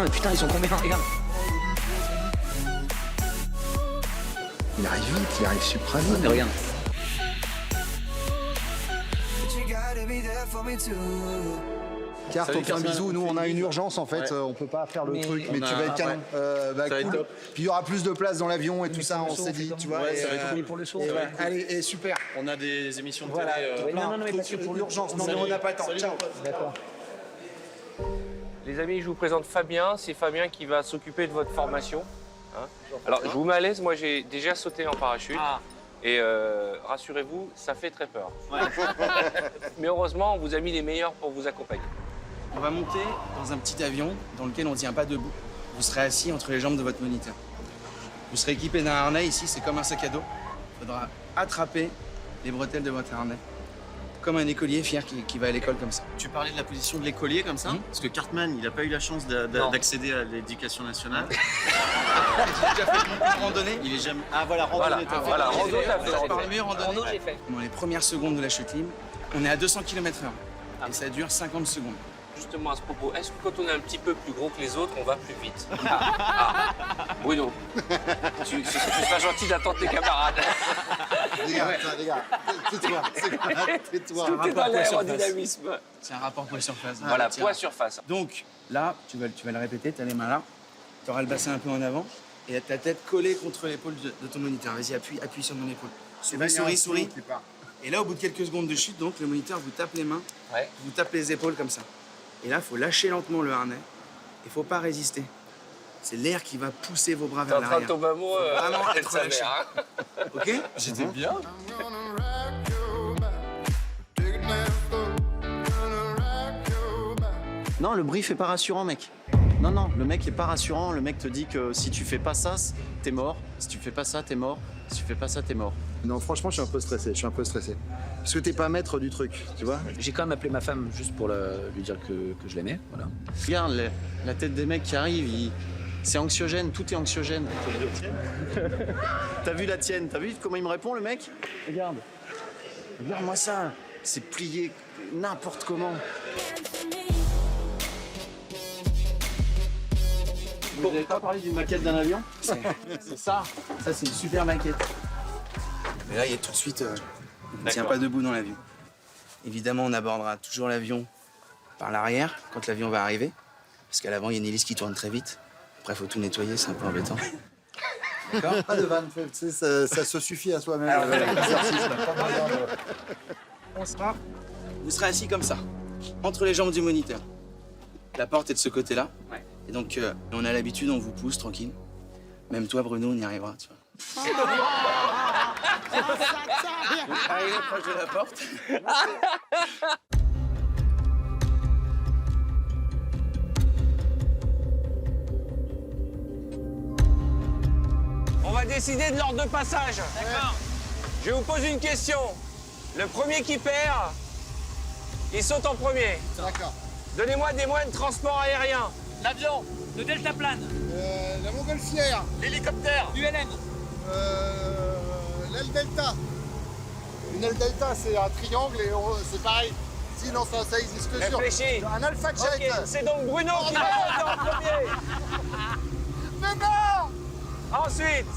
mais putain, ils sont combien? Regarde. Il arrive vite, il arrive super vite. Mais regarde. Carte, on te fait un bisou. Nous, on a une urgence en fait. On peut pas faire le truc, mais tu vas être canon. Cool. Puis il y aura plus de place dans l'avion et tout ça, on s'est dit, tu vois. Ouais, ça va être cool. Pour le son. Allez, et super. On a des émissions de Voilà. télé. Non, mais parce que pour l'urgence. Non, mais on n'a pas le temps. Ciao. D'accord. Les amis, je vous présente Fabien. C'est Fabien qui va s'occuper de votre formation. Hein. Alors, je vous mets à l'aise. Moi, j'ai déjà sauté en parachute. Ah. Et rassurez-vous, ça fait très peur. Mais heureusement, on vous a mis les meilleurs pour vous accompagner. On va monter dans un petit avion dans lequel on ne tient pas debout. Vous serez assis entre les jambes de votre moniteur. Vous serez équipé d'un harnais ici, c'est comme un sac à dos. Il faudra attraper les bretelles de votre harnais. Comme un écolier fier qui va à l'école comme ça. Tu parlais de la position de l'écolier comme ça parce que Cartman, il n'a pas eu la chance d'accéder à l'éducation nationale. J'ai déjà fait une randonnée. Il est jamais... Ah voilà, randonnée. Voilà, rando, t'as fait. Je parle mieux randonnée. Rando, j'ai fait. Bon, les premières secondes de la chute libre, on est à 200 km/h. Et ça dure 50 secondes. Justement, à ce propos, est-ce que quand on est un petit peu plus gros que les autres, on va plus vite? Bruno, tu seras gentil d'attendre tes camarades. Les gars, tais-toi. Tais-toi. Tout est dans l'aérodynamisme. C'est un rapport poids-surface. Voilà, Tiens. poids-surface. Donc là, tu vas le répéter, tu as les mains là, tu auras le bassin un peu en avant et ta tête collée contre l'épaule de ton moniteur. Vas-y, appuie sur mon épaule. Souris. Et là, au bout de quelques secondes de chute, donc, le moniteur vous tape les mains, vous tape les épaules comme ça. Et là, il faut lâcher lentement le harnais. Il ne faut pas résister. C'est l'air qui va pousser vos bras T'es vers en train de l'arrière. tomber amoureux Vraiment de être sa lâché. mère, hein. OK? J'étais bien. Non, le brief est pas rassurant, mec. Non, le mec est pas rassurant. Le mec te dit que si tu fais pas ça, t'es mort. Si tu fais pas ça, t'es mort. Si tu fais pas ça, t'es mort. Non, franchement, je suis un peu stressé. Parce que t'es pas maître du truc, tu vois. J'ai quand même appelé ma femme juste pour lui dire que je l'aimais. Voilà. Regarde la tête des mecs qui arrivent. C'est anxiogène, tout est anxiogène. T'as vu la tienne? T'as vu comment il me répond, le mec? Regarde-moi ça. C'est plié n'importe comment. Vous n'avez pas parlé d'une maquette d'un avion? C'est ça. Ça, c'est une super maquette. Mais là, il y a tout de suite... on ne tient pas debout dans l'avion. Évidemment, on abordera toujours l'avion par l'arrière, quand l'avion va arriver. Parce qu'à l'avant, il y a une hélice qui tourne très vite. Après, il faut tout nettoyer, c'est un peu embêtant. D'accord. Pas de vanne, tu sais, ça se suffit à soi-même. L'exercice, Vous serez assis comme ça, entre les jambes du moniteur. La porte est de ce côté-là. Et donc, on a l'habitude, on vous pousse tranquille. Même toi, Bruno, on y arrivera, tu vois. Arrivez proche de la porte. On va décider de l'ordre de passage. D'accord. Je vous pose une question. Le premier qui perd, il saute en premier. D'accord. Donnez-moi des moyens de transport aérien. L'avion, le deltaplane, La montgolfière, L'hélicoptère. ULM, l'aile delta. Une aile delta, c'est un triangle et c'est pareil. Sinon, ça existe que sur Réfléchis. un alpha jet. Ok, c'est donc Bruno qui va monter en premier. Mais non! Ensuite,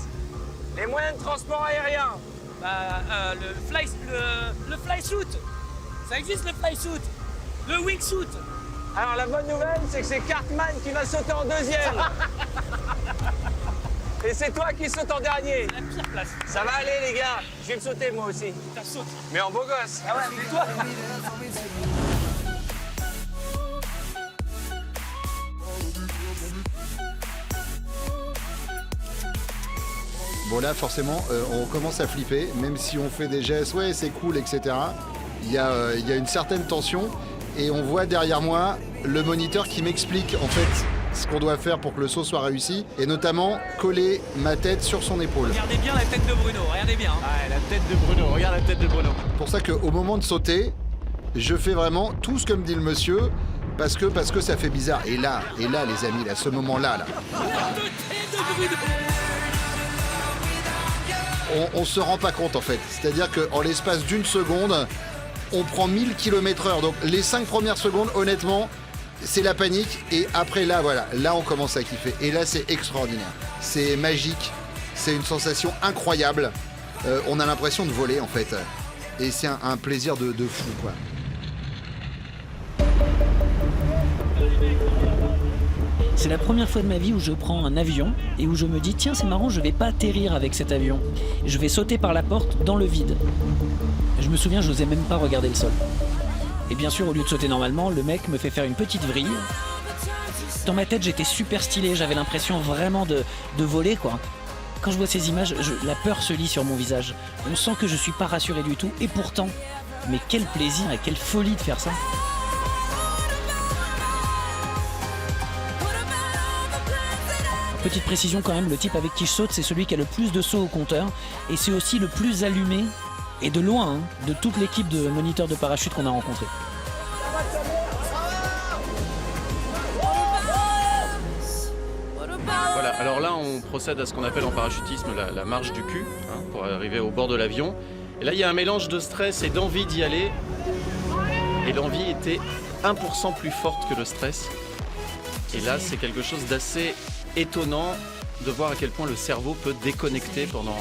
les moyens de transport aérien. le fly suit. Ça existe le fly suit. Le wingsuit. Alors la bonne nouvelle, c'est que c'est Cartman qui va sauter en deuxième. Et c'est toi qui sautes en dernier. La pire place. Ça va aller les gars, je vais me sauter moi aussi. T'as sauté. Mais en beau gosse. Ah ouais, avec toi. Bon là forcément on commence à flipper, même si on fait des gestes, ouais c'est cool, etc. Il y a une certaine tension et on voit derrière moi le moniteur qui m'explique en fait ce qu'on doit faire pour que le saut soit réussi et notamment coller ma tête sur son épaule. Regardez bien la tête de Bruno, regardez bien. Hein. Ouais, la tête de Bruno, regarde la tête de Bruno. Pour ça qu'au moment de sauter, je fais vraiment tout ce que me dit le monsieur parce que ça fait bizarre. Et là les amis, à ce moment-là, on se rend pas compte en fait. C'est-à-dire qu'en l'espace d'une seconde, on prend 1000 km/h. Donc les 5 premières secondes, honnêtement, c'est la panique et après là voilà, là on commence à kiffer et là c'est extraordinaire, c'est magique, c'est une sensation incroyable, on a l'impression de voler en fait et c'est un plaisir de fou quoi. C'est la première fois de ma vie où je prends un avion et où je me dis tiens c'est marrant, je vais pas atterrir avec cet avion, je vais sauter par la porte dans le vide. Je me souviens, je n'osais même pas regarder le sol. Et bien sûr, au lieu de sauter normalement, le mec me fait faire une petite vrille. Dans ma tête, j'étais super stylé, j'avais l'impression vraiment de voler, quoi. Quand je vois ces images, la peur se lit sur mon visage. On sent que je suis pas rassuré du tout, et pourtant, mais quel plaisir et quelle folie de faire ça. Petite précision quand même, le type avec qui je saute, c'est celui qui a le plus de sauts au compteur, et c'est aussi le plus allumé, et de loin, hein, de toute l'équipe de moniteurs de parachute qu'on a rencontrés. Voilà, alors là on procède à ce qu'on appelle en parachutisme la marche du cul, hein, pour arriver au bord de l'avion. Et là il y a un mélange de stress et d'envie d'y aller. Et l'envie était 1% plus forte que le stress. Et là c'est quelque chose d'assez étonnant de voir à quel point le cerveau peut déconnecter pendant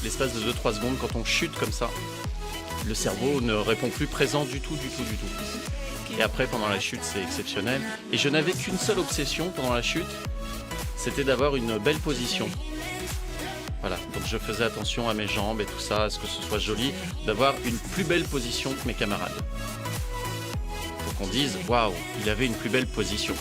l'espace de 2-3 secondes. Quand on chute comme ça, le cerveau ne répond plus présent du tout. Et après, pendant la chute, c'est exceptionnel. Et je n'avais qu'une seule obsession pendant la chute, c'était d'avoir une belle position. Voilà, donc je faisais attention à mes jambes et tout ça, à ce que ce soit joli, d'avoir une plus belle position que mes camarades. Pour qu'on dise, waouh, il avait une plus belle position.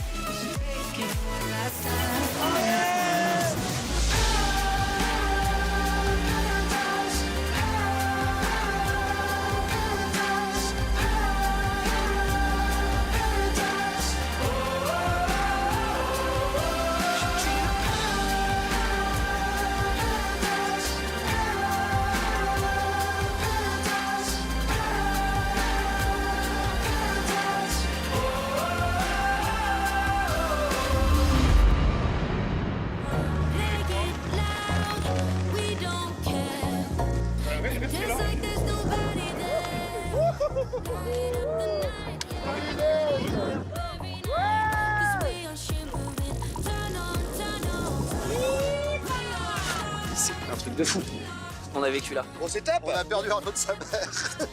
C'est un truc de fou ce qu'on a vécu là. On s'étape. On a perdu un autre sabre.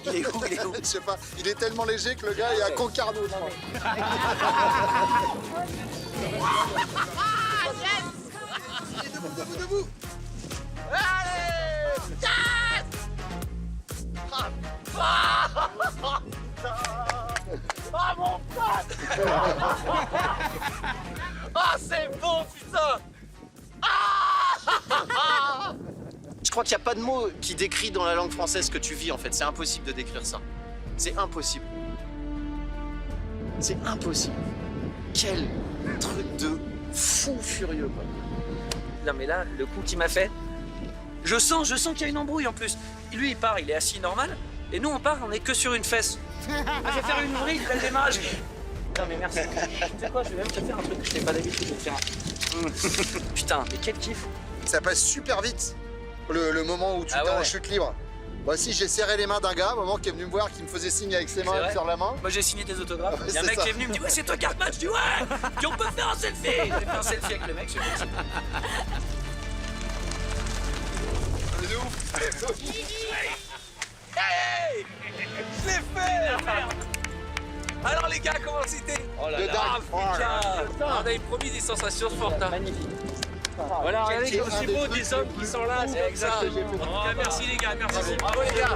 Il est où? Je sais pas, il est tellement léger que le gars est à Concarneau. Debout. Allez, Ah mon pote. Ah c'est bon putain. Je crois qu'il n'y a pas de mot qui décrit dans la langue française ce que tu vis en fait. C'est impossible de décrire ça. C'est impossible. C'est impossible. Quel truc de fou furieux quoi. Non mais là, le coup qu'il m'a fait, je sens qu'il y a une embrouille en plus. Lui il part, il est assis normal, et nous on part, on est que sur une fesse. Ah, je vais faire une vrille dès le démarrage. Non mais merci. Tu sais quoi, je vais même te faire un truc que je fais pas d'habitude, je vais te faire un... Putain, mais quel kiff. Ça passe super vite, le moment où tu t'es en chute libre. Moi aussi, j'ai serré les mains d'un gars, un moment qui est venu me voir, qui me faisait signe avec ses mains sur la main. Moi j'ai signé des autographes. Ouais, il y a un mec qui est venu me dire ouais c'est toi Cartman, je dis ouais. Puis on peut faire un selfie. J'ai fait un selfie avec le mec, je suis comme C'est ouf. Hey, je l'ai fait. Alors les gars, comment c'était? Oh là De là. dingue. Putain, on avait promis des sensations fortes. Hein. Magnifique. Voilà, regardez comme c'est beau, des hommes qui sont là, c'est exact. En tout cas, merci les gars, merci. Bravo les gars.